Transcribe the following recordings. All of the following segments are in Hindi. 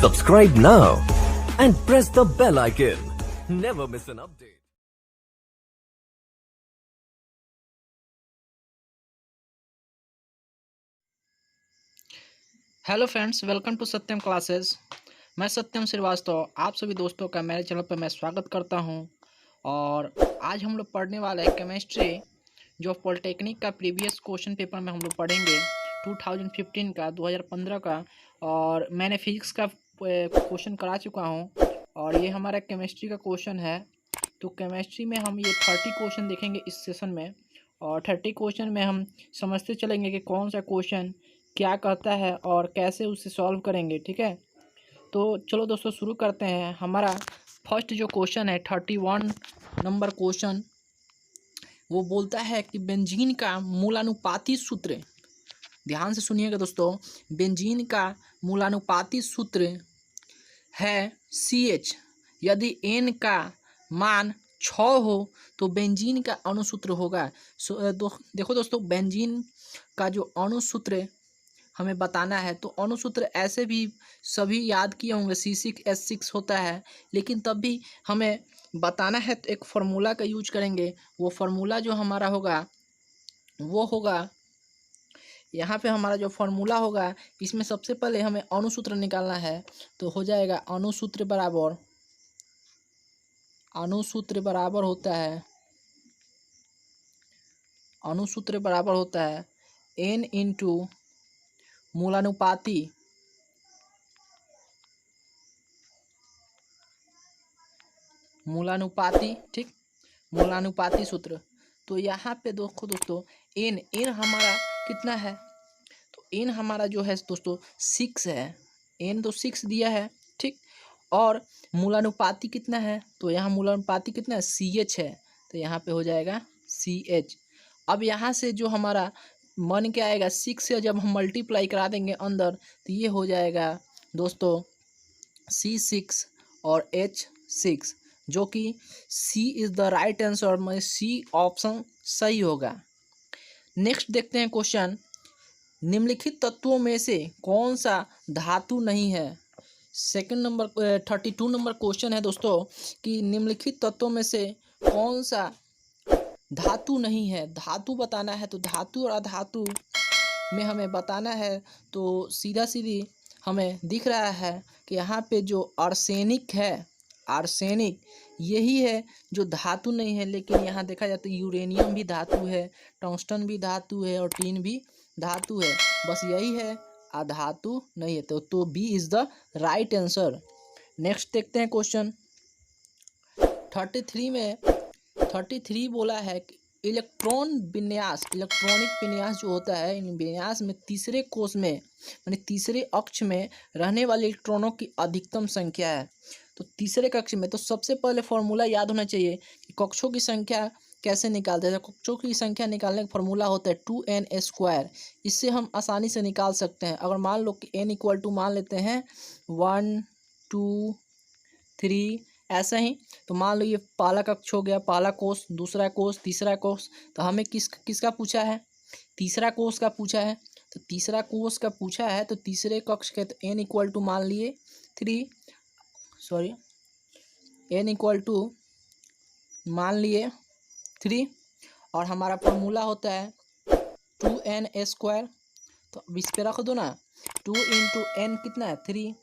Subscribe now and press the bell icon. Never miss an update. Hello friends, welcome to Satyam classes. मैं सत्यम श्रीवास्तव आप सभी दोस्तों का मेरे चैनल पर मैं स्वागत करता हूं। और आज हम लोग पढ़ने वाले हैं केमिस्ट्री, जो पॉलिटेक्निक का प्रीवियस क्वेश्चन पेपर में हम लोग पढ़ेंगे 2015 का, 2015 का। और मैंने फिजिक्स का क्वेश्चन करा चुका हूं और ये हमारा केमिस्ट्री का क्वेश्चन है। तो केमिस्ट्री में हम ये 30 क्वेश्चन देखेंगे इस सेशन में, और 30 क्वेश्चन में हम समझते चलेंगे कि कौन सा क्वेश्चन क्या कहता है और कैसे उसे सॉल्व करेंगे। ठीक है, तो चलो दोस्तों शुरू करते हैं। हमारा फर्स्ट जो क्वेश्चन है 31 नंबर क्वेश्चन, वो बोलता है कि बेंजीन का मूलानुपाती सूत्र, ध्यान से सुनिएगा दोस्तों, बेंजीन का मूलानुपाती सूत्र है CH। यदि N का मान 6 हो तो बेंजीन का अणुसूत्र होगा। देखो दोस्तों, बेंजीन का जो अणुसूत्र हमें बताना है, तो अणुसूत्र ऐसे भी सभी याद किए होंगे, C6H6 होता है, लेकिन तब भी हमें बताना है तो एक फार्मूला का यूज करेंगे। वो फार्मूला जो हमारा होगा वो होगा, यहाँ पे हमारा जो फार्मूला होगा, इसमें सबसे पहले हमें अणुसूत्र निकालना है। तो हो जाएगा अणुसूत्र बराबर होता है N इंटू मूलानुपाती ठीक, मूलानुपाती सूत्र। तो यहाँ पे देखो दोस्तों, एन हमारा कितना है, तो एन हमारा जो है दोस्तों 6 है। एन तो 6 दिया है, ठीक। और मूलानुपाती कितना है, तो यहाँ मूलानुपाती कितना है, CH है, तो यहाँ पे हो जाएगा CH। अब यहाँ से जो हमारा मन क्या आएगा, 6 से जब हम मल्टीप्लाई करा देंगे अंदर, तो ये हो जाएगा दोस्तों C6 और H6, जो कि C is the right answer, में C ऑप्शन सही होगा। नेक्स्ट देखते हैं क्वेश्चन, निम्नलिखित तत्वों में से कौन सा धातु नहीं है। सेकंड नंबर 32 नंबर क्वेश्चन है दोस्तों, कि निम्नलिखित तत्वों में से कौन सा धातु नहीं है। धातु बताना है, तो धातु और अधातु में हमें बताना है। तो सीधा सीधी हमें दिख रहा है कि यहाँ पे जो आर्सेनिक है, आर्सेनिक यही है जो धातु नहीं है। लेकिन यहाँ देखा जाए तो यूरेनियम भी धातु है, टंगस्टन भी धातु है और टीन भी धातु है, बस यही है अधातु नहीं है। तो B is the right answer. Next देखते हैं क्वेश्चन 33 में। 33 बोला है कि इलेक्ट्रॉनिक विन्यास जो होता है, इन विन्यास में तीसरे कोष में, यानी तीसरे अक्ष में रहने वाले इलेक्ट्रॉनों की अधिकतम संख्या है। तो तीसरे कक्ष में, तो सबसे पहले फॉर्मूला याद होना चाहिए कि कक्षों की संख्या कैसे निकालते हैं। कक्षों की संख्या निकालने का फॉर्मूला होता है 2n²। इससे हम आसानी से निकाल सकते हैं। अगर मान लो कि n इक्वल टू मान लेते हैं 1 2 3 ऐसा ही, तो मान लो ये पहला कक्ष हो गया, पहला कोष, दूसरा कोष, तीसरा कोष। तो हमें किसका पूछा है, तीसरा कोष का पूछा है। तो तीसरा कोष का पूछा है, तो तीसरे कक्ष के, तो n इक्वल टू मान लिए 3, सॉरी n इक्वल टू मान लिए 3, और हमारा फॉर्मूला होता है 2n²। तो अब इस पे रख दो ना, 2 इंटू n कितना है 3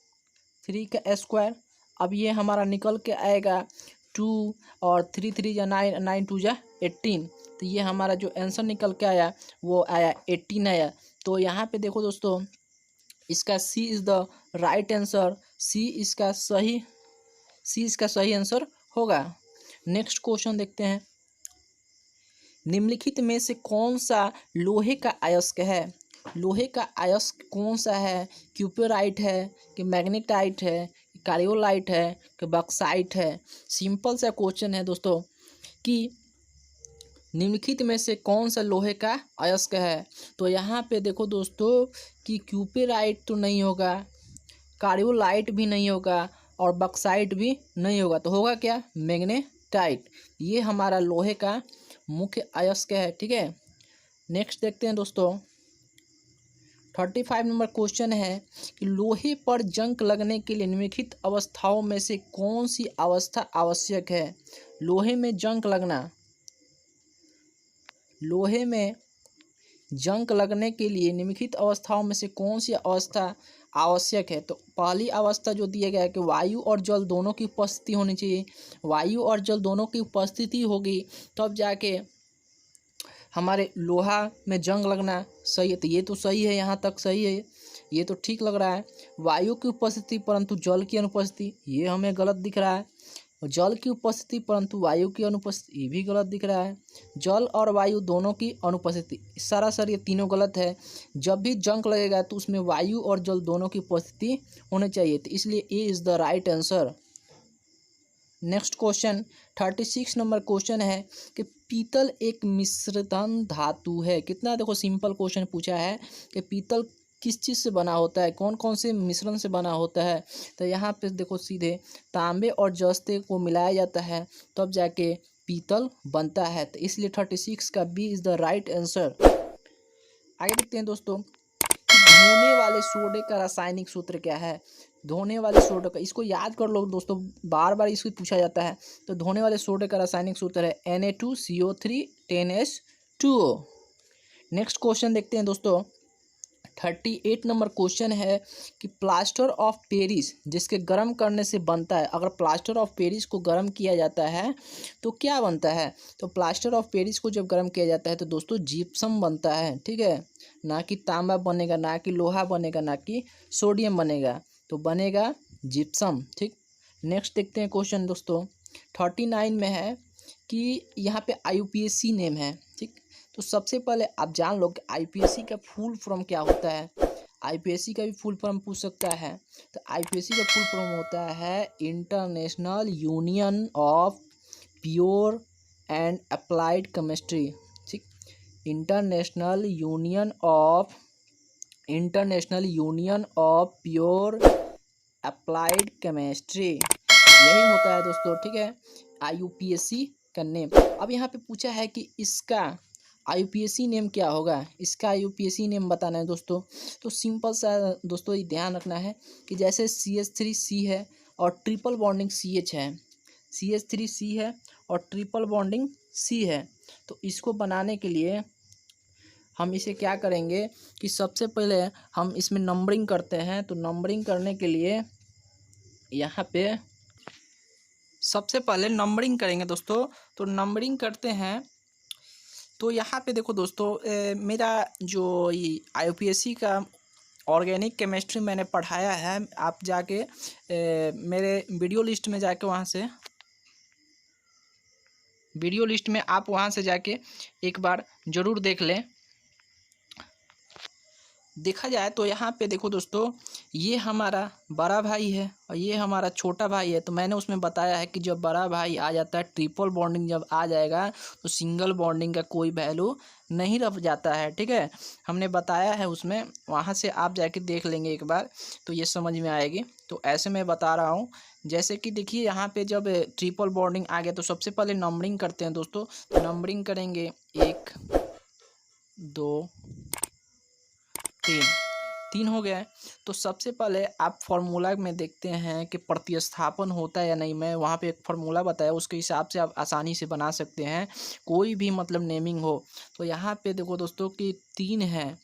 का स्क्वायर। अब ये हमारा निकल के आएगा 2 और 3 3 या 9 9 2 जा 18। तो ये हमारा जो आंसर निकल के आया वो आया 18 आया। तो यहाँ पे देखो दोस्तों, इसका C is the right answer, C इसका सही आंसर होगा। नेक्स्ट क्वेश्चन देखते हैं, निम्नलिखित में से कौन सा लोहे का अयस्क है। लोहे का अयस्क कौन सा है, क्यूपेराइट है कि मैग्नेटाइट है, कार्योलाइट है कि बॉक्साइट है। सिंपल सा क्वेश्चन है दोस्तों, कि निम्नलिखित में से कौन सा लोहे का अयस्क है। तो यहाँ पे देखो दोस्तों कि क्यूपेराइट तो नहीं होगा, कार्योलाइट भी नहीं होगा और बॉक्साइट भी नहीं होगा। तो होगा क्या, मैग्नेटाइट। ये हमारा लोहे का मुख्य अयस्क है, ठीक है। नेक्स्ट देखते हैं दोस्तों, 35 नंबर क्वेश्चन है कि लोहे पर जंग लगने के लिए निम्नलिखित अवस्थाओं में से कौन सी अवस्था आवश्यक है। लोहे में जंग लगना, लोहे में जंग लगने के लिए निम्नलिखित अवस्थाओं में से कौन सी अवस्था आवश्यक है। तो पहली अवस्था जो दिया गया है कि वायु और जल दोनों की उपस्थिति होनी चाहिए। वायु और जल दोनों की उपस्थिति होगी तब जाके हमारे लोहा में जंग लगना सही है। तो ये तो सही है, यहाँ तक सही है, ये तो ठीक लग रहा है। वायु की उपस्थिति परंतु जल की अनुपस्थिति, ये हमें गलत दिख रहा है। जल की उपस्थिति परंतु वायु की अनुपस्थिति, ये भी गलत दिख रहा है। जल और वायु दोनों की अनुपस्थिति, सरासर ये तीनों गलत है। जब भी जंग लगेगा तो उसमें वायु और जल दोनों की उपस्थिति होनी चाहिए, तो इसलिए A is the right answer. Next question 36 number question है कि पीतल एक मिश्रधन धातु है। कितना देखो सिंपल क्वेश्चन पूछा है कि पीतल किस चीज़ से बना होता है, कौन कौन से मिश्रण से बना होता है। तो यहाँ पे देखो सीधे तांबे और जस्ते को मिलाया जाता है तब जाके पीतल बनता है, तो इसलिए 36 का B is the right answer. आगे देखते हैं दोस्तों, धोने वाले सोडे का रासायनिक सूत्र क्या है। धोने वाले सोडे का, इसको याद कर लो दोस्तों, बार बार इसको पूछा जाता है। तो धोने वाले सोडे का रासायनिक सूत्र है Na2CO3 10H2O। नेक्स्ट क्वेश्चन देखते हैं दोस्तों, 38 नंबर क्वेश्चन है कि प्लास्टर ऑफ पेरिस जिसके गर्म करने से बनता है, अगर प्लास्टर ऑफ पेरिस को गर्म किया जाता है तो क्या बनता है। तो प्लास्टर ऑफ पेरिस को जब गर्म किया जाता है तो दोस्तों जिप्सम बनता है, ठीक है, ना कि तांबा बनेगा, ना कि लोहा बनेगा, ना कि सोडियम बनेगा, तो बनेगा जिप्सम, ठीक। नेक्स्ट देखते हैं क्वेश्चन दोस्तों, 39 में है कि यहाँ पे IUPAC नेम है, ठीक। तो सबसे पहले आप जान लो कि IPSC का फुल फॉर्म क्या होता है। IPSC का भी फुल फॉर्म पूछ सकता है। तो IPSC का फुल फॉर्म होता है international union of pure and applied chemistry, ठीक। International union of pure applied chemistry, यही होता है दोस्तों, ठीक है, IUPAC का नेम। अब यहाँ पे पूछा है कि इसका IUPAC नेम क्या होगा, इसका IUPAC नेम बताना है दोस्तों। तो सिंपल सा दोस्तों ये ध्यान रखना है कि जैसे CH3C है और ट्रिपल बॉन्डिंग CH है, CH3C है और ट्रिपल बॉन्डिंग C है, तो इसको बनाने के लिए हम इसे क्या करेंगे कि सबसे पहले हम इसमें नंबरिंग करते हैं। तो नंबरिंग करने के लिए यहाँ पे सबसे पहले नंबरिंग करेंगे दोस्तों। तो नंबरिंग करते हैं तो यहाँ पे देखो दोस्तों, मेरा जो ये IUPAC का ऑर्गेनिक केमिस्ट्री मैंने पढ़ाया है, आप जाके मेरे वीडियो लिस्ट में जाके वहाँ से वीडियो लिस्ट में आप वहाँ से जाके एक बार ज़रूर देख लें। देखा जाए तो यहाँ पे देखो दोस्तों, ये हमारा बड़ा भाई है और ये हमारा छोटा भाई है। तो मैंने उसमें बताया है कि जब बड़ा भाई आ जाता है, ट्रिपल बॉन्डिंग जब आ जाएगा तो सिंगल बॉन्डिंग का कोई वैल्यू नहीं रह जाता है, ठीक है, हमने बताया है उसमें, वहाँ से आप जाके देख लेंगे एक बार तो ये समझ में आएगी। तो ऐसे मैं बता रहा हूँ, जैसे कि देखिए यहाँ पे जब ट्रिपल बॉन्डिंग आ गया तो सबसे पहले नंबरिंग करते हैं दोस्तों। तो नंबरिंग करेंगे 1 2 3 हो गया है। तो सबसे पहले आप फार्मूला में देखते हैं कि प्रतिस्थापन होता है या नहीं। मैं वहाँ पे एक फार्मूला बताया, उसके हिसाब से आप आसानी से बना सकते हैं, कोई भी मतलब नेमिंग हो। तो यहाँ पे देखो दोस्तों कि 3 है,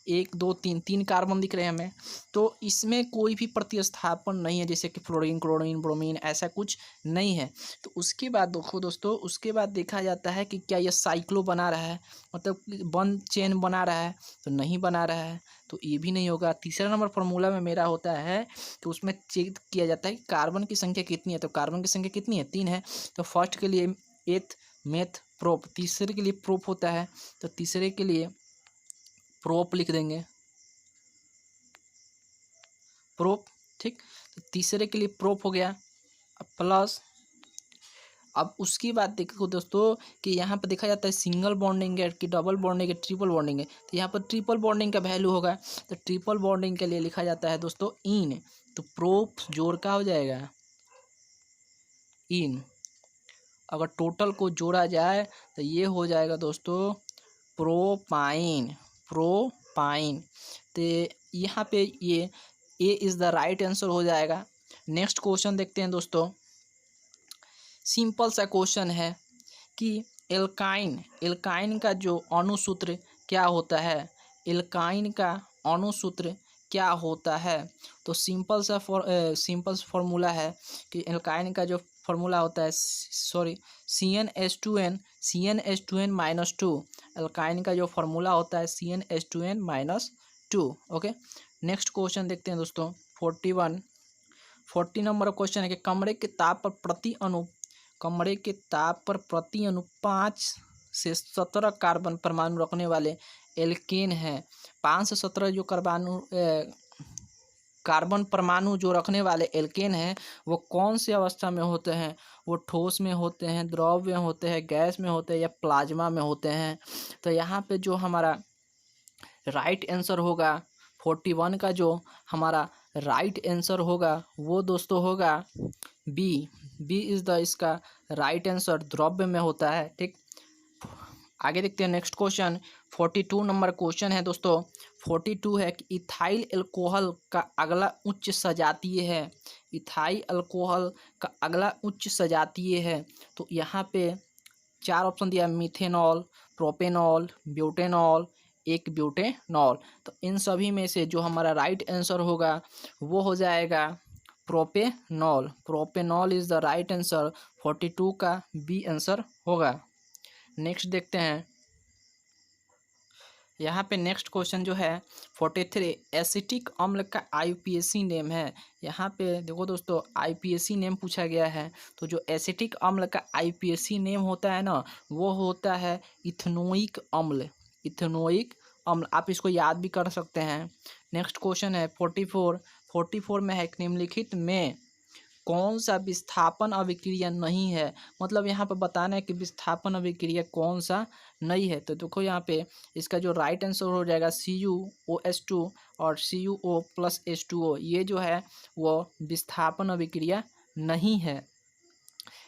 1 2 3 कार्बन दिख रहे हैं हमें। तो इसमें कोई भी प्रतिस्थापन नहीं है, जैसे कि फ्लोरीन, क्लोरीन, ब्रोमीन, ऐसा कुछ नहीं है। तो उसके बाद देखो दोस्तों, उसके बाद देखा जाता है कि क्या यह साइक्लो बना रहा है, मतलब बंद चेन बना रहा है, तो नहीं बना रहा है, तो ये भी नहीं होगा। तीसरा नंबर फार्मूला में मेरा होता है कि उसमें चेक किया जाता है कि कार्बन की संख्या कितनी है। तो कार्बन की संख्या कितनी है, 3 है। तो फर्स्ट के लिए एथ मेथ प्रोप, तीसरे के लिए प्रोप होता है, तो तीसरे के लिए प्रोप लिख देंगे, प्रोप, ठीक। तो तीसरे के लिए प्रोप हो गया। अब प्लस, अब उसकी बात देखो दोस्तों कि यहाँ पर देखा जाता है सिंगल बॉन्डिंग है कि डबल बॉन्डिंग है, ट्रिपल बॉन्डिंग है। तो यहाँ पर ट्रिपल बॉन्डिंग का वैल्यू होगा, तो ट्रिपल बॉन्डिंग के लिए लिखा जाता है दोस्तों इन। तो प्रोप जोड़ का हो जाएगा इन, अगर टोटल को जोड़ा जाए तो ये हो जाएगा दोस्तों प्रोपाइन, पाइन। तो यहाँ पे ये A is the right answer हो जाएगा। नेक्स्ट क्वेश्चन देखते हैं दोस्तों। सिंपल सा क्वेश्चन है कि एल्काइन का जो अणुसूत्र क्या होता है। एल्काइन का अणुसूत्र क्या होता है। तो सिंपल फॉर्मूला है कि एल्काइन का जो फॉर्मूला होता है, सॉरी, CnH2n एल्काइन का जो फॉर्मूला होता है CnH2n-2। ओके, नेक्स्ट क्वेश्चन देखते हैं दोस्तों। 40 नंबर क्वेश्चन है कि कमरे के ताप पर प्रति अणु 5 से 17 कार्बन परमाणु रखने वाले एल्केन हैं। 5 से 17 जो कार्बन परमाणु जो रखने वाले एल्केन हैं वो कौन सी अवस्था में होते हैं। वो ठोस में होते हैं, द्रव में होते हैं, गैस में होते हैं या प्लाज्मा में होते हैं। तो यहाँ पे जो हमारा राइट आंसर होगा 41 का, जो हमारा राइट आंसर होगा वो दोस्तों होगा बी इज़ द इसका राइट आंसर, द्रव्य में होता है। ठीक, आगे देखते हैं नेक्स्ट क्वेश्चन। 42 नंबर क्वेश्चन है दोस्तों। 42 है कि इथाइल अल्कोहल का अगला उच्च सजातीय है। इथाइल अल्कोहल का अगला उच्च सजातीय है। तो यहाँ पे 4 ऑप्शन दिया, मिथेनॉल, प्रोपेनॉल, ब्यूटेनॉल, एक ब्यूटेनॉल। तो इन सभी में से जो हमारा राइट आंसर होगा वो हो जाएगा propanol. Propanol is the right answer. 42 का बी आंसर होगा। नेक्स्ट देखते हैं। यहाँ पे नेक्स्ट क्वेश्चन जो है 43, एसिटिक अम्ल का आईयूपीएसी नेम है। यहाँ पे देखो दोस्तों, आईयूपीएसी नेम पूछा गया है। तो जो एसिटिक अम्ल का आईयूपीएसी नेम होता है ना, वो होता है इथेनोइक अम्ल। इथेनोइक अम्ल, आप इसको याद भी कर सकते हैं। नेक्स्ट क्वेश्चन है 44 में है, निम्नलिखित में कौन सा विस्थापन अभिक्रिया नहीं है। मतलब यहाँ पर बताना है कि विस्थापन अभिक्रिया कौन सा नहीं है। तो देखो यहाँ पे इसका जो राइट आंसर हो जाएगा CuOH2 और CuO+H2O, ये जो है वो विस्थापन अभिक्रिया नहीं है।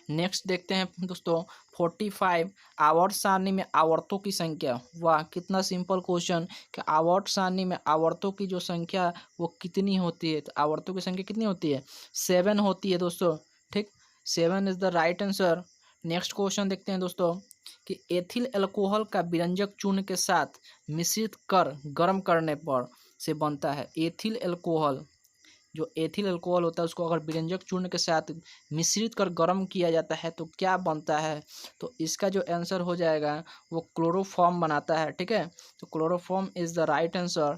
नेक्स्ट देखते हैं दोस्तों 45, आवर्त सारणी में आवर्तों की संख्या। वाह, कितना सिंपल क्वेश्चन कि आवर्त सारणी में आवर्तों की जो संख्या वो कितनी होती है। तो आवर्तों की संख्या कितनी होती है, 7 होती है दोस्तों। ठीक, 7 is the right answer. Next question देखते हैं दोस्तों कि एथिल अल्कोहल का विरंजक चूर्ण के साथ मिश्रित कर गर्म करने पर से बनता है। एथिल अल्कोहल, जो एथिल अल्कोहल होता है उसको अगर विरंजक चूर्ण के साथ मिश्रित कर गर्म किया जाता है तो क्या बनता है। तो इसका जो आंसर हो जाएगा वो क्लोरोफॉर्म बनाता है। ठीक है, तो chloroform is the right answer.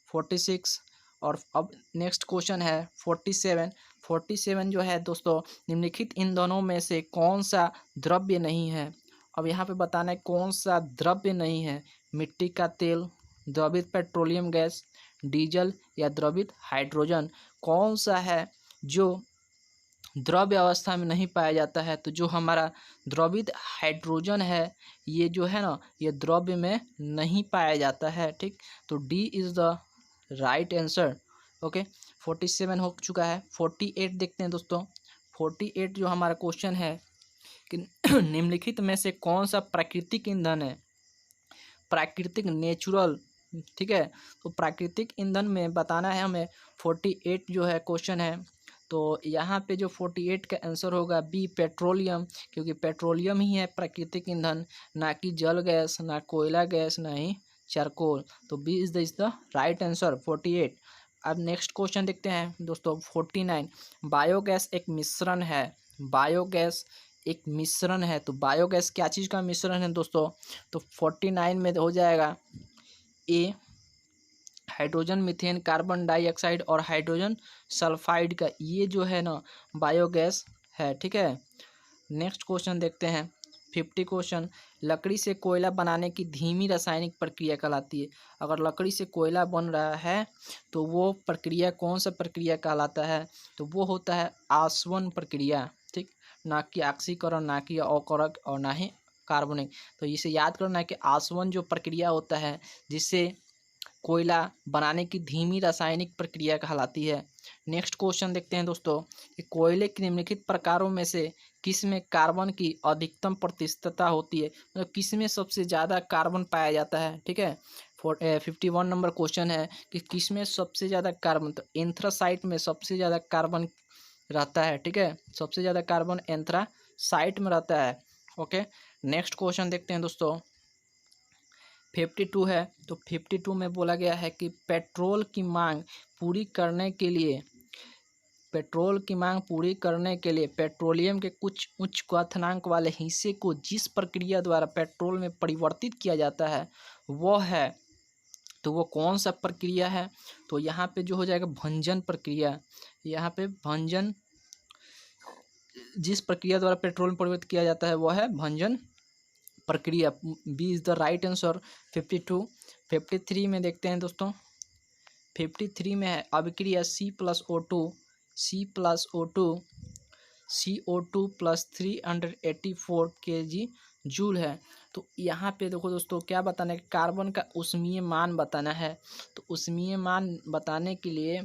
46, और अब नेक्स्ट क्वेश्चन है 47 जो है दोस्तों, निम्नलिखित ईंधनों में से कौन सा द्रव्य नहीं है। अब यहाँ पे बताना है कौन सा द्रव्य नहीं है। मिट्टी का तेल, द्रवित पेट्रोलियम गैस, डीजल या द्रवित हाइड्रोजन, कौन सा है जो द्रव्य अवस्था में नहीं पाया जाता है। तो जो हमारा द्रवित हाइड्रोजन है ये जो है ना, ये द्रव्य में नहीं पाया जाता है। ठीक, तो D is the right answer. Okay, 47 हो चुका है। 48 देखते हैं दोस्तों। 48 जो हमारा क्वेश्चन है कि निम्नलिखित में से कौन सा प्राकृतिक ईंधन है। प्राकृतिक, नेचुरल। ठीक है, तो प्राकृतिक ईंधन में बताना है हमें। 48 जो है क्वेश्चन है, तो यहाँ पे जो 48 का आंसर होगा बी, पेट्रोलियम, क्योंकि पेट्रोलियम ही है प्राकृतिक ईंधन, ना कि जल गैस, ना कोयला गैस, ना ही चारकोल। तो B is the right answer 48। अब नेक्स्ट क्वेश्चन देखते हैं दोस्तों 49, बायोगैस एक मिश्रण है। बायोगैस एक मिश्रण है, तो बायोगैस क्या चीज़ का मिश्रण है दोस्तों। तो 49 में हो जाएगा ए, हाइड्रोजन, मीथेन, कार्बन डाइऑक्साइड और हाइड्रोजन सल्फाइड का, ये जो है ना बायोगैस है। ठीक है, नेक्स्ट क्वेश्चन देखते हैं 50 क्वेश्चन, लकड़ी से कोयला बनाने की धीमी रासायनिक प्रक्रिया कहलाती है। अगर लकड़ी से कोयला बन रहा है तो वो प्रक्रिया कौन सा प्रक्रिया कहलाता है। तो वो होता है आसवन प्रक्रिया। ठीक, ना कि ऑक्सीकरण, ना कि अकरक और ना ही कार्बनिक। तो इसे याद करना है कि आसवन जो प्रक्रिया होता है जिससे कोयला बनाने की धीमी रासायनिक प्रक्रिया कहलाती है। नेक्स्ट क्वेश्चन देखते हैं दोस्तों कि कोयले के निम्नलिखित प्रकारों में से किस में कार्बन की अधिकतम प्रतिशतता होती है। मतलब किस में सबसे ज़्यादा कार्बन पाया जाता है। ठीक है, 51 नंबर क्वेश्चन है कि किस में सबसे ज़्यादा कार्बन, तो एंथ्रासाइट में सबसे ज़्यादा कार्बन रहता है। ठीक है, सबसे ज़्यादा कार्बन एंथ्रासाइट में रहता है। ओके, नेक्स्ट क्वेश्चन देखते हैं दोस्तों। 52 है, तो 52 में बोला गया है कि पेट्रोल की मांग पूरी करने के लिए पेट्रोलियम के कुछ उच्च क्वथनांक वाले हिस्से को जिस प्रक्रिया द्वारा पेट्रोल में परिवर्तित किया जाता है वो है, तो वो कौन सा प्रक्रिया है? तो यहाँ पे जो हो जाएगा भंजन प्रक्रिया। यहाँ पे भंजन, जिस प्रक्रिया द्वारा पेट्रोल में परिवर्तित किया जाता है वो है भंजन प्रक्रिया। B is the right answer. 52। 53 में देखते हैं दोस्तों। 53 में है अभिक्रिया C+O2 CO2 plus 384 kg joule है। तो यहाँ पे देखो दोस्तों क्या बताना है, कार्बन का ऊष्मीय मान बताना है। तो ऊष्मीय मान बताने के लिए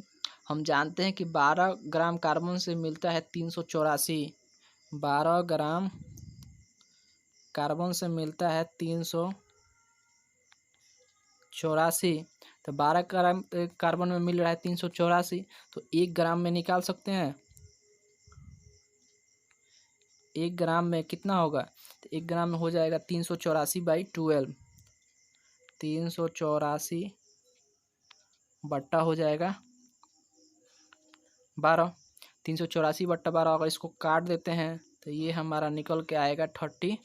हम जानते हैं कि 12 ग्राम कार्बन से मिलता है 384। 12 ग्राम कार्बन से मिलता है 384। तो 12 ग्राम कार्बन में मिल रहा है 384, तो 1 ग्राम में निकाल सकते हैं। 1 ग्राम में कितना होगा? तो 1 ग्राम में हो जाएगा 384/12। 384 बट्टा हो जाएगा 12। 384/12 अगर इसको काट देते हैं तो ये हमारा निकल के आएगा 32।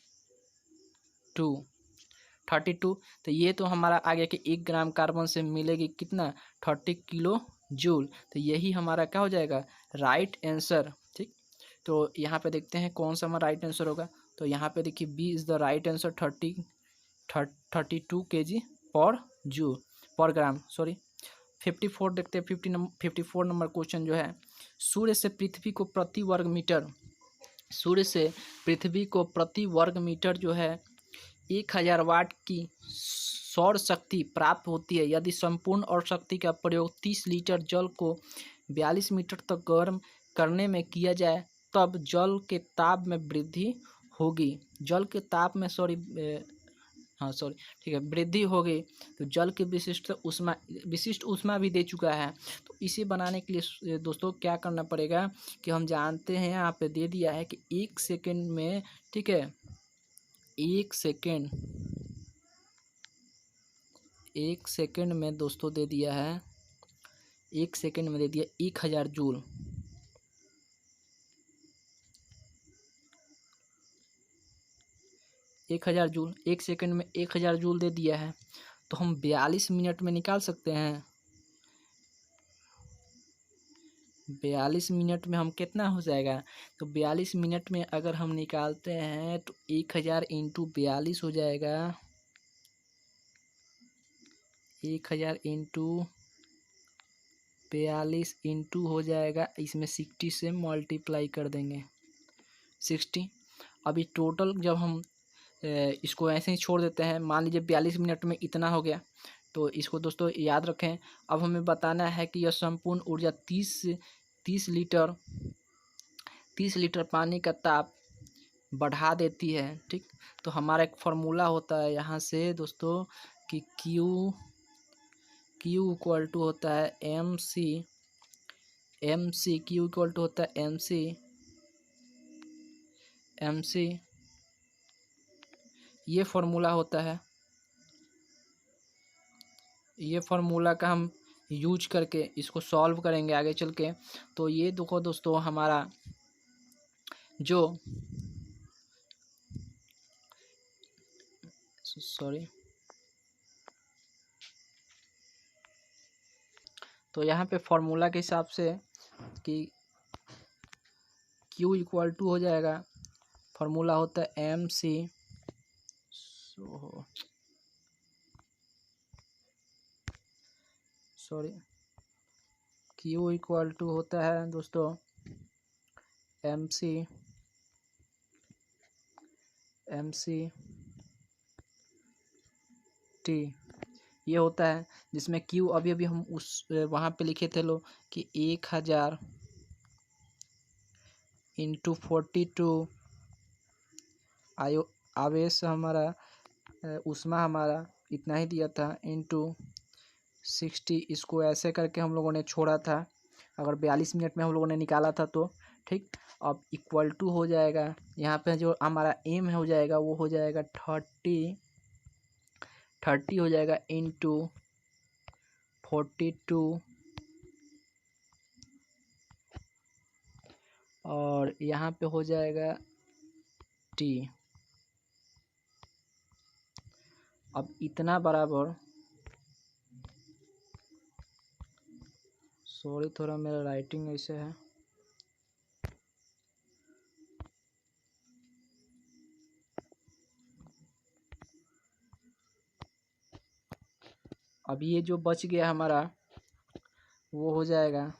तो ये तो हमारा आ गया कि 1 ग्राम कार्बन से मिलेगी कितना, 30 किलो जूल। तो यही हमारा क्या हो जाएगा, राइट आंसर। ठीक, तो यहाँ पे देखते हैं कौन सा हमारा राइट आंसर होगा। तो यहाँ पे देखिए B is the right answer, 32 kg पर ग्राम, सॉरी। 54 देखते हैं। 54 नंबर क्वेश्चन जो है, सूर्य से पृथ्वी को प्रति वर्ग मीटर जो है 1000 वाट की सौर शक्ति प्राप्त होती है यदि संपूर्ण और शक्ति का प्रयोग 30 लीटर जल को 42 मीटर तक गर्म करने में किया जाए, तब जल के ताप में वृद्धि होगी। जल के ताप में ठीक है, वृद्धि होगी। तो जल की विशिष्ट ऊष्मा भी दे चुका है। तो इसे बनाने के लिए दोस्तों क्या करना पड़ेगा कि हम जानते हैं, यहाँ पे दे दिया है कि 1 सेकेंड में, ठीक है, 1 सेकेंड में दोस्तों दे दिया है, 1 सेकेंड में दे दिया 1000 जूल। 1000 जूल, 1 सेकेंड में 1000 जूल दे दिया है। तो हम 42 मिनट में निकाल सकते हैं। 42 मिनट में हम कितना हो जाएगा, तो 42 मिनट में अगर हम निकालते हैं तो 1000 इंटू 42 हो जाएगा। 1000 इंटू 42 इंटू हो जाएगा, इसमें 60 से मल्टीप्लाई कर देंगे, 60। अभी टोटल जब हम इसको ऐसे ही छोड़ देते हैं, मान लीजिए 42 मिनट में इतना हो गया, तो इसको दोस्तों याद रखें। अब हमें बताना है कि यह संपूर्ण ऊर्जा 30 लीटर पानी का ताप बढ़ा देती है। ठीक, तो हमारा एक फार्मूला होता है यहाँ से दोस्तों कि Q इक्वल टू होता है MC, Q इक्वल टू होता है MC, ये फार्मूला होता है। ये फार्मूला का हम यूज करके इसको सॉल्व करेंगे आगे चल के। तो ये देखो दोस्तों, हमारा जो तो यहाँ पे फार्मूला के हिसाब से कि Q इक्वल टू हो जाएगा, फार्मूला होता है MC, Q इक्वल टू होता है दोस्तों MC T, ये होता है, जिसमें Q अभी हम उस वहाँ पे लिखे थे लो कि 1000 इंटू 42 आवेश हमारा, ऊष्मा हमारा इतना ही दिया था इंटू 60, इसको ऐसे करके हम लोगों ने छोड़ा था, अगर 42 मिनट में हम लोगों ने निकाला था तो ठीक। अब इक्वल टू हो जाएगा, यहाँ पे जो हमारा एम हो जाएगा वो हो जाएगा 30 हो जाएगा इंटू 42 और यहाँ पे हो जाएगा टी। अब इतना बराबर, सॉरी थोड़ा मेरा राइटिंग ऐसे है, अब ये जो बच गया हमारा वो हो जाएगा,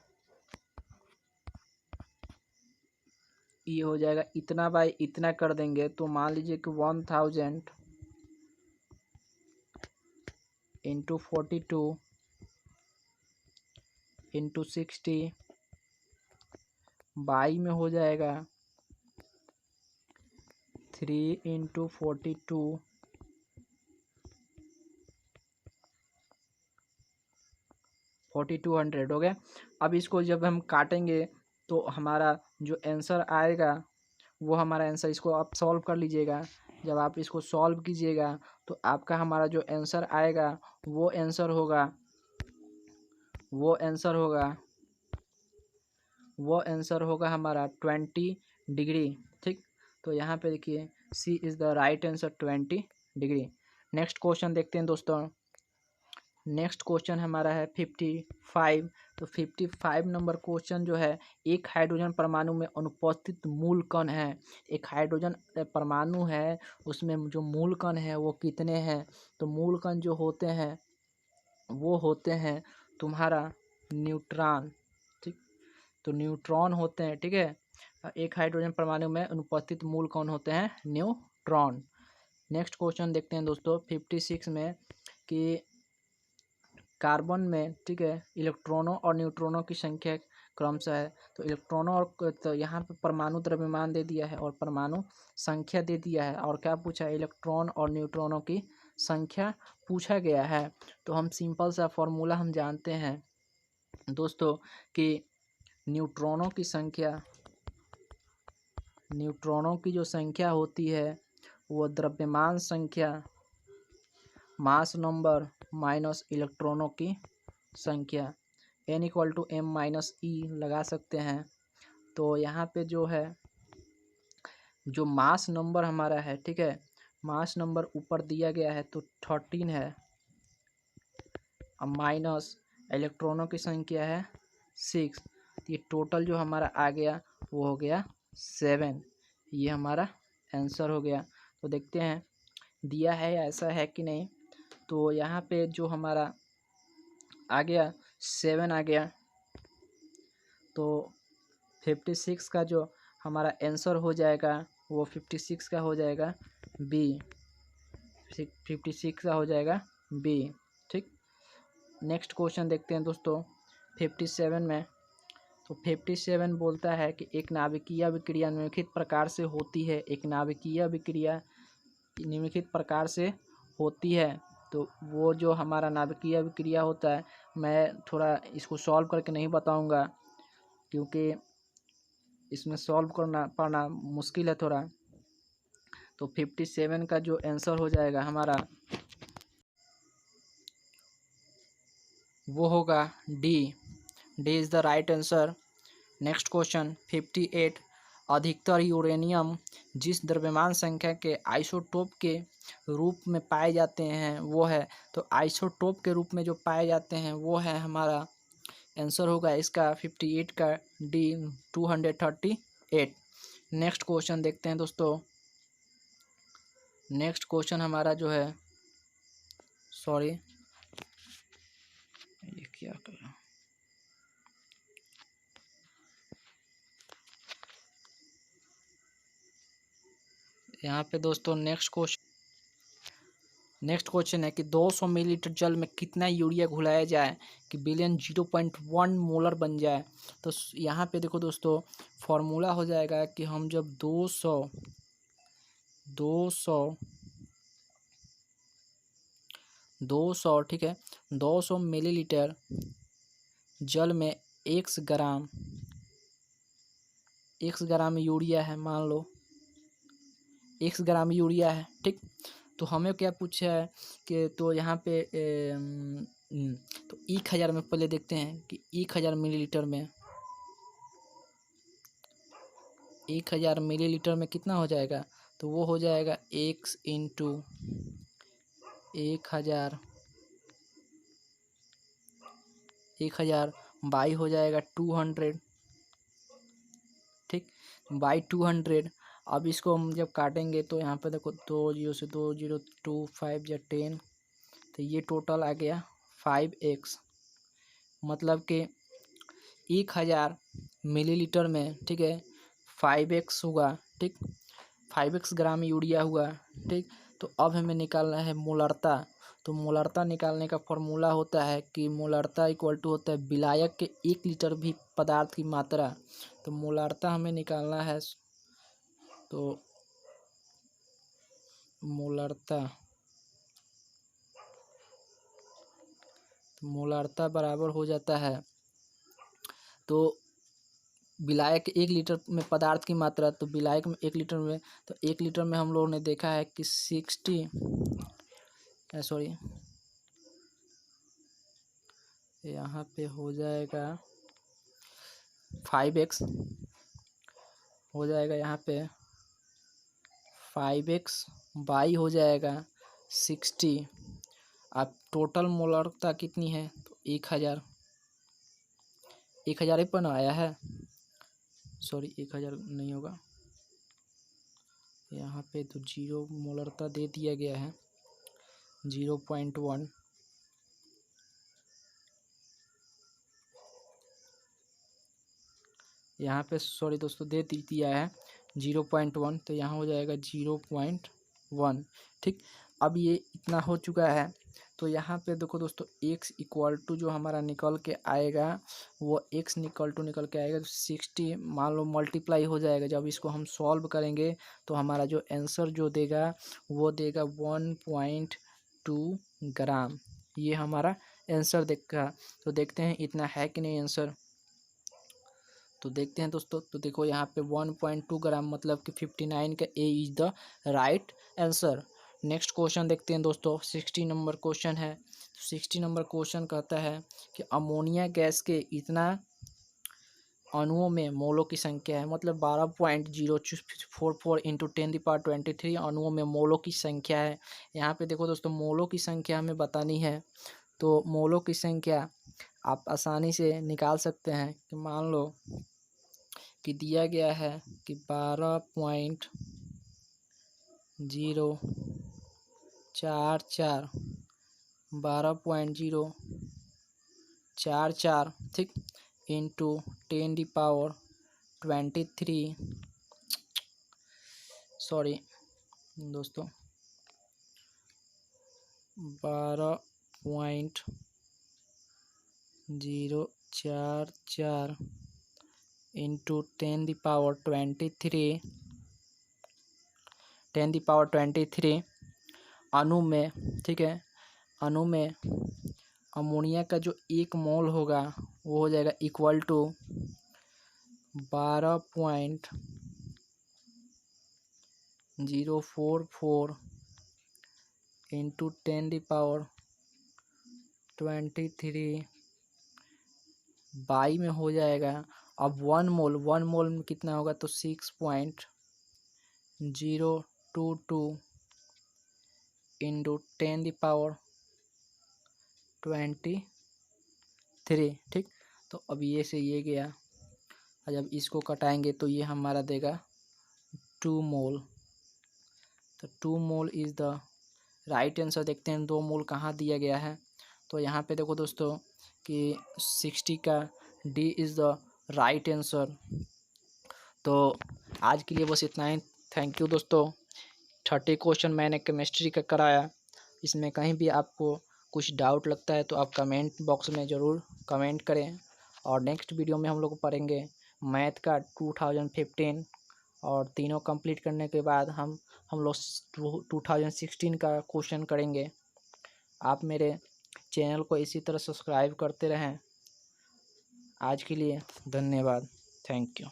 ये हो जाएगा इतना बाय इतना कर देंगे तो मान लीजिए कि 1000 इंटू 42 इंटू 60 बाई में हो जाएगा 3 इंटू 42 4200 हो गया। अब इसको जब हम काटेंगे तो हमारा जो आंसर आएगा वो हमारा आंसर, इसको आप सॉल्व कर लीजिएगा। जब आप इसको सॉल्व कीजिएगा तो आपका हमारा जो आंसर आएगा वो आंसर होगा हमारा 20 डिग्री। ठीक, तो यहाँ पे देखिए C is the right answer 20 degree. Next question देखते हैं दोस्तों। नेक्स्ट क्वेश्चन हमारा है 55। तो 55 नंबर क्वेश्चन जो है, एक हाइड्रोजन परमाणु में अनुपस्थित मूल कण है। एक हाइड्रोजन परमाणु है, उसमें जो मूल कण है वो कितने हैं? तो मूल कण जो होते हैं वो होते हैं तुम्हारा न्यूट्रॉन। ठीक, तो न्यूट्रॉन होते हैं। ठीक है, एक हाइड्रोजन परमाणु में अनुपस्थित मूल कण होते हैं न्यूट्रॉन। नेक्स्ट क्वेश्चन देखते हैं दोस्तों 56 में कि कार्बन में, ठीक है, इलेक्ट्रॉनों और न्यूट्रॉनों की संख्या क्रमशः है। तो इलेक्ट्रॉनों और तो यहाँ पे परमाणु द्रव्यमान दे दिया है और परमाणु संख्या दे दिया है, और क्या पूछा है? इलेक्ट्रॉन और न्यूट्रॉनों की संख्या पूछा गया है। तो हम सिंपल सा फॉर्मूला हम जानते हैं दोस्तों कि न्यूट्रॉनों की जो संख्या होती है वो द्रव्यमान संख्या, मास नंबर माइनस इलेक्ट्रॉनों की संख्या, n = m-e लगा सकते हैं। तो यहाँ पे जो है, जो मास नंबर हमारा है, ठीक है, मास नंबर ऊपर दिया गया है तो 13 है, अब माइनस इलेक्ट्रॉनों की संख्या है 6, तो ये टोटल जो हमारा आ गया वो हो गया 7। ये हमारा आंसर हो गया। तो देखते हैं दिया है या ऐसा है कि नहीं। तो यहाँ पे जो हमारा आ गया 7 आ गया, तो 56 का जो हमारा आंसर हो जाएगा वो 56 का हो जाएगा बी। 56 का हो जाएगा बी। ठीक, नेक्स्ट क्वेश्चन देखते हैं दोस्तों 57 में। तो 57 बोलता है कि एक नाभिकीय विक्रिया निम्नलिखित प्रकार से होती है। एक नाभिकीय विक्रिया निम्नलिखित प्रकार से होती है। तो वो जो हमारा नाभिकीय विक्रिया होता है, मैं थोड़ा इसको सॉल्व करके नहीं बताऊंगा क्योंकि इसमें सॉल्व पाना मुश्किल है थोड़ा। तो 57 का जो आंसर हो जाएगा हमारा वो होगा D. D is the right answer. Next question 58। अधिकतर यूरेनियम जिस द्रव्यमान संख्या के आइसोटोप के रूप में पाए जाते हैं वो है, तो आइसोटोप के रूप में जो पाए जाते हैं वो है हमारा आंसर होगा इसका 58 का डी 238। नेक्स्ट क्वेश्चन देखते हैं दोस्तों। नेक्स्ट क्वेश्चन हमारा जो है, सॉरी ये क्या कर रहा हूँ, यहाँ पे दोस्तों नेक्स्ट क्वेश्चन है कि 200 मिलीलीटर जल में कितना यूरिया घुलाया जाए कि विलयन 0.1 मोलर बन जाए। तो यहाँ पे देखो दोस्तों फॉर्मूला हो जाएगा कि हम जब 200 200, ठीक है, 200 मिलीलीटर जल में x ग्राम यूरिया है, मान लो x ग्राम यूरिया है, ठीक। तो हमें क्या पूछा है कि तो यहाँ पे तो 1000 में पहले देखते हैं कि 1000 मिलीलीटर में 1000 मिलीलीटर में कितना हो जाएगा। तो वो हो जाएगा x इंटू 1000 बाई हो जाएगा 200, ठीक, बाई 200। अब इसको हम जब काटेंगे तो यहाँ पे देखो 2 0 से 2 0 2 5 या 10, तो ये टोटल आ गया 5x, मतलब कि 1000 मिलीलीटर में, ठीक है, 5x हुआ, ठीक, 5x ग्राम यूरिया हुआ, ठीक। तो अब हमें निकालना है मोलरता। तो मोलरता निकालने का फॉर्मूला होता है कि मोलरता इक्वल टू होता है विलायक के 1 लीटर भी पदार्थ की मात्रा। तो मोलरता हमें निकालना है, तो मोलरता बराबर हो जाता है, तो विलायक 1 लीटर में पदार्थ की मात्रा, तो विलायक में 1 लीटर में, तो 1 लीटर में हम लोगों ने देखा है कि 60 यहाँ पे हो जाएगा 5x, हो जाएगा यहाँ पे 5x बाई हो जाएगा 60। अब टोटल मोलरता कितनी है, तो 1000 ही पर आया है, सॉरी 1000 नहीं होगा यहाँ पे, तो 0 मोलरता दे दिया गया है, 0.1। यहाँ पे सॉरी दोस्तों दे दिया है 0.1, तो यहाँ हो जाएगा 0.1, ठीक। अब ये इतना हो चुका है, तो यहाँ पे देखो दोस्तों x इक्वल टू जो हमारा निकल के आएगा, वो x निकल के आएगा, तो 60 मान लो मल्टीप्लाई हो जाएगा। जब इसको हम सॉल्व करेंगे तो हमारा जो आंसर जो देगा वो देगा 1.2 ग्राम, ये हमारा आंसर देगा। तो देखते हैं इतना है कि नहीं आंसर, तो देखते हैं दोस्तों। तो देखो यहाँ पे 1.2 ग्राम मतलब कि 59 का A is the right answer. Next question देखते हैं दोस्तों, 60 नंबर क्वेश्चन है। 60 नंबर क्वेश्चन कहता है कि अमोनिया गैस के इतना अणुओं में मोलों की संख्या है, मतलब 12.044 इंटू 10⁻23 अणुओं में मोलों की संख्या है। यहाँ पे देखो दोस्तों मोलों की संख्या हमें बतानी है, तो मोलों की संख्या आप आसानी से निकाल सकते हैं कि मान लो कि दिया गया है कि 12.044, ठीक, इंटू 10⁻23, सॉरी दोस्तों 12.044 इंटू 10⁻23 अणु में, ठीक है, अणु में अमोनिया का जो 1 मोल होगा वो हो जाएगा इक्वल टू 12.044 इंटू 10⁻23 बाई में हो जाएगा। अब 1 मोल में कितना होगा, तो 6.022 इंटू 10⁻23, ठीक। तो अब ये से ये गया, और जब इसको कटाएंगे तो ये हमारा देगा 2 मोल। तो 2 मोल इज़ द राइट आंसर। देखते हैं 2 मोल कहाँ दिया गया है। तो यहाँ पे देखो दोस्तों कि 60 का D is the right answer. तो आज के लिए बस इतना ही। थैंक यू दोस्तों। 30 क्वेश्चन मैंने केमिस्ट्री का कराया। इसमें कहीं भी आपको कुछ डाउट लगता है तो आप कमेंट बॉक्स में ज़रूर कमेंट करें, और नेक्स्ट वीडियो में हम लोग पढ़ेंगे मैथ का 2015, और तीनों कंप्लीट करने के बाद हम लोग 2016 का क्वेश्चन करेंगे। आप मेरे चैनल को इसी तरह सब्सक्राइब करते रहें। आज के लिए धन्यवाद। Thank you.